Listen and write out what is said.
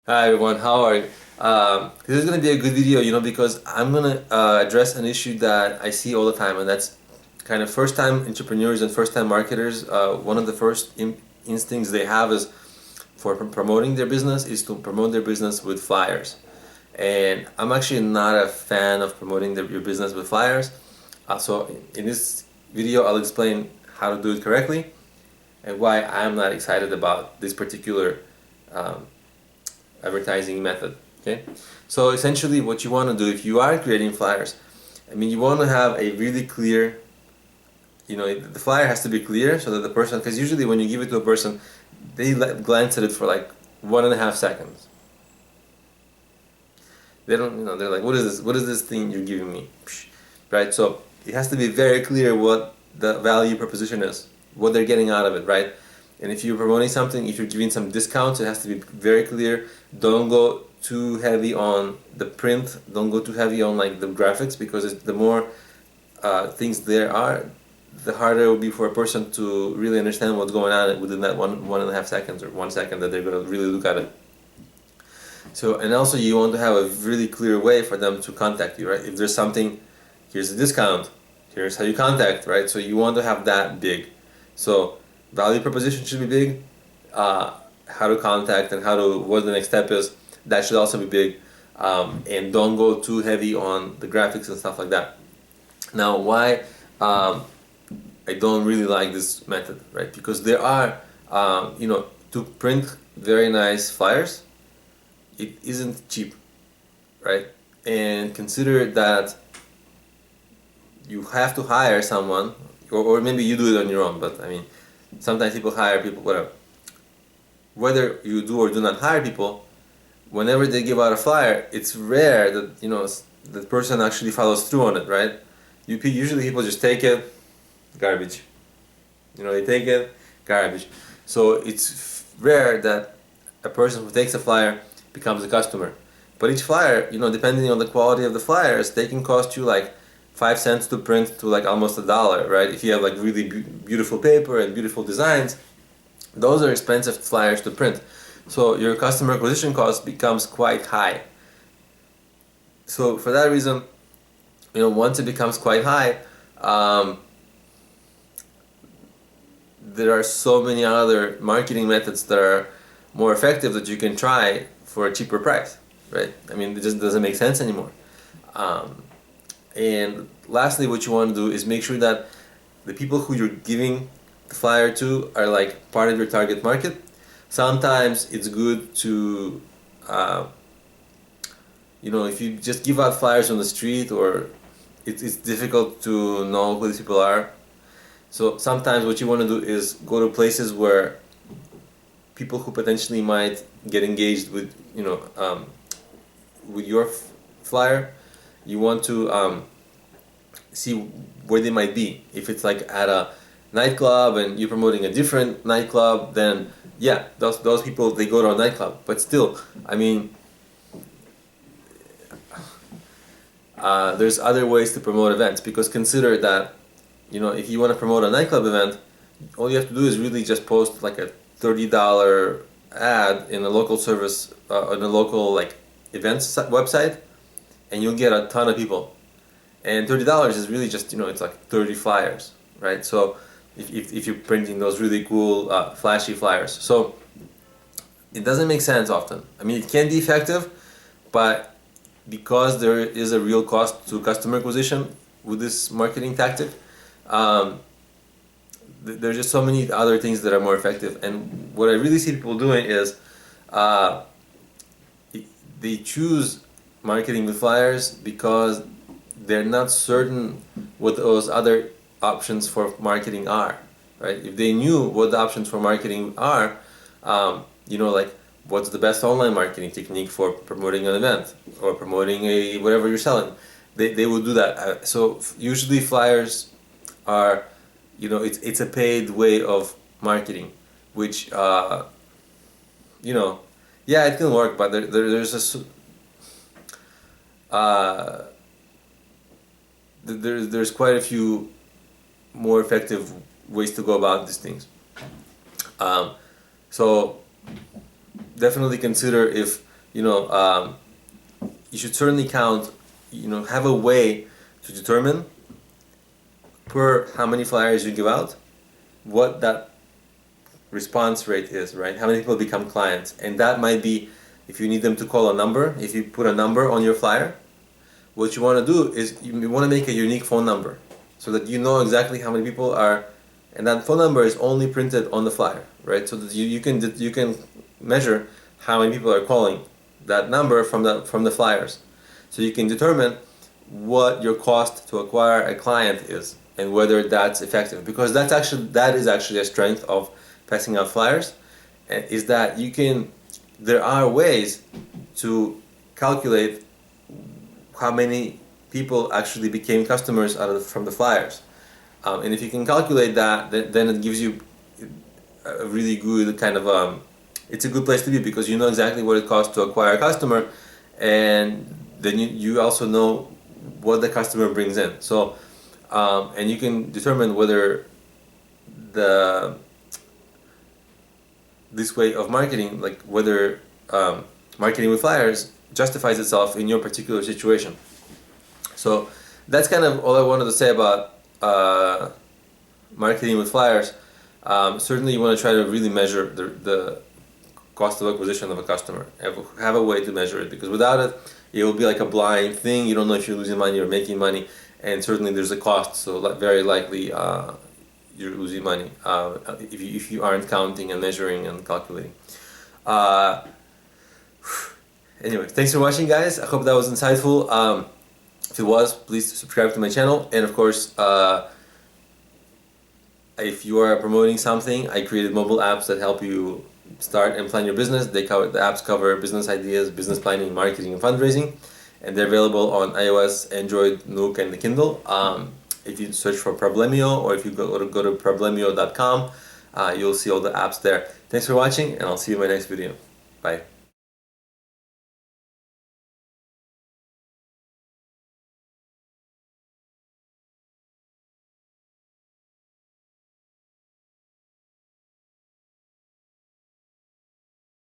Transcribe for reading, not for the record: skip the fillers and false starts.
Hi everyone, how are you? This is going to be a good video, because I'm going to address an issue that I see all the time, and that's kind of first-time entrepreneurs and first-time marketers. One of the first instincts they have is for promoting their business is to promote their business with flyers. And I'm actually not a fan of promoting your business with flyers. So in this video, I'll explain how to do it correctly and why I'm not excited about this particular um, advertising method. Okay, so essentially what you want to do if you are creating flyers, you want to have a really clear, the flyer has to be clear so that the person, because usually when you give it to a person, they glance at it for like 1.5 seconds. They don't, they're like, what is this thing you're giving me? Right? So it has to be very clear what the value proposition is, what they're getting out of it, right? And if you're promoting something, if you're giving some discounts, it has to be very clear. Don't go too heavy on the print. Don't go too heavy on like the graphics, because the more things there are, the harder it will be for a person to really understand what's going on within that 1.5 seconds or 1 second that they're going to really look at it. So, and also you want to have a really clear way for them to contact you, right? If there's something, here's a discount, here's how you contact, right? So you want to have that big. So value proposition should be big. How to contact and what the next step is, that should also be big. And don't go too heavy on the graphics and stuff like that. Now, why I don't really like this method, right? Because there are, to print very nice flyers, it isn't cheap, right? And consider that you have to hire someone, or maybe you do it on your own, but sometimes people hire people, whatever. Whether you do or do not hire people, whenever they give out a flyer, it's rare that the person actually follows through on it, right? Usually people just take it, garbage. They take it, garbage. So it's rare that a person who takes a flyer becomes a customer. But each flyer, depending on the quality of the flyers, they can cost you like 5 cents to print to like almost $1, right? If you have like really beautiful paper and beautiful designs, those are expensive flyers to print. So your customer acquisition cost becomes quite high. So for that reason, once it becomes quite high, there are so many other marketing methods that are more effective that you can try for a cheaper price, right? It just doesn't make sense anymore. And lastly, what you want to do is make sure that the people who you're giving the flyer to are like part of your target market. Sometimes it's good to, if you just give out flyers on the street, or it's difficult to know who these people are. So sometimes what you want to do is go to places where people who potentially might get engaged with, with your flyer. You want to see where they might be. If it's like at a nightclub and you're promoting a different nightclub, then yeah, those people, they go to a nightclub. But still, there's other ways to promote events, because consider that, if you want to promote a nightclub event, all you have to do is really just post like a $30 ad in a local service, on a local like events website, and you'll get a ton of people. And $30 is really just, it's like 30 flyers, right? So if you're printing those really cool, flashy flyers. So it doesn't make sense often. It can be effective, but because there is a real cost to customer acquisition with this marketing tactic, there's just so many other things that are more effective. And what I really see people doing is they choose marketing with flyers because they're not certain what those other options for marketing are, right? If they knew what the options for marketing are, like what's the best online marketing technique for promoting an event or promoting whatever you're selling, they would do that. So usually flyers are, it's a paid way of marketing, which yeah, it can work, but there's quite a few more effective ways to go about these things. So definitely consider if you know, you should certainly count, have a way to determine per how many flyers you give out, what that response rate is, right? How many people become clients. And that might be, if you need them to call a number, if you put a number on your flyer, what you want to do is you want to make a unique phone number so that you know exactly how many people are, and that phone number is only printed on the flyer, right? So that you can measure how many people are calling that number from the flyers. So you can determine what your cost to acquire a client is and whether that's effective, because that is actually a strength of passing out flyers, is that there are ways to calculate how many people actually became customers from the flyers, and if you can calculate that, then it gives you a really good kind of it's a good place to be, because you know exactly what it costs to acquire a customer, and then you also know what the customer brings in. So and you can determine whether this way of marketing, like whether marketing with flyers justifies itself in your particular situation. So that's kind of all I wanted to say about marketing with flyers. Certainly you want to try to really measure the cost of acquisition of a customer. Have a way to measure it, because without it, it will be like a blind thing. You don't know if you're losing money or making money, and certainly there's a cost, so very likely you're losing money if you aren't counting and measuring and calculating. Anyway, thanks for watching, guys. I hope that was insightful. If it was, please subscribe to my channel, and of course, if you are promoting something, I created mobile apps that help you start and plan your business. The apps cover business ideas, business planning, marketing, and fundraising, and they're available on iOS, Android, Nook, and the Kindle. If you search for Problemio, or if you go to problemio.com, you'll see all the apps there. Thanks for watching, and I'll see you in my next video. Bye.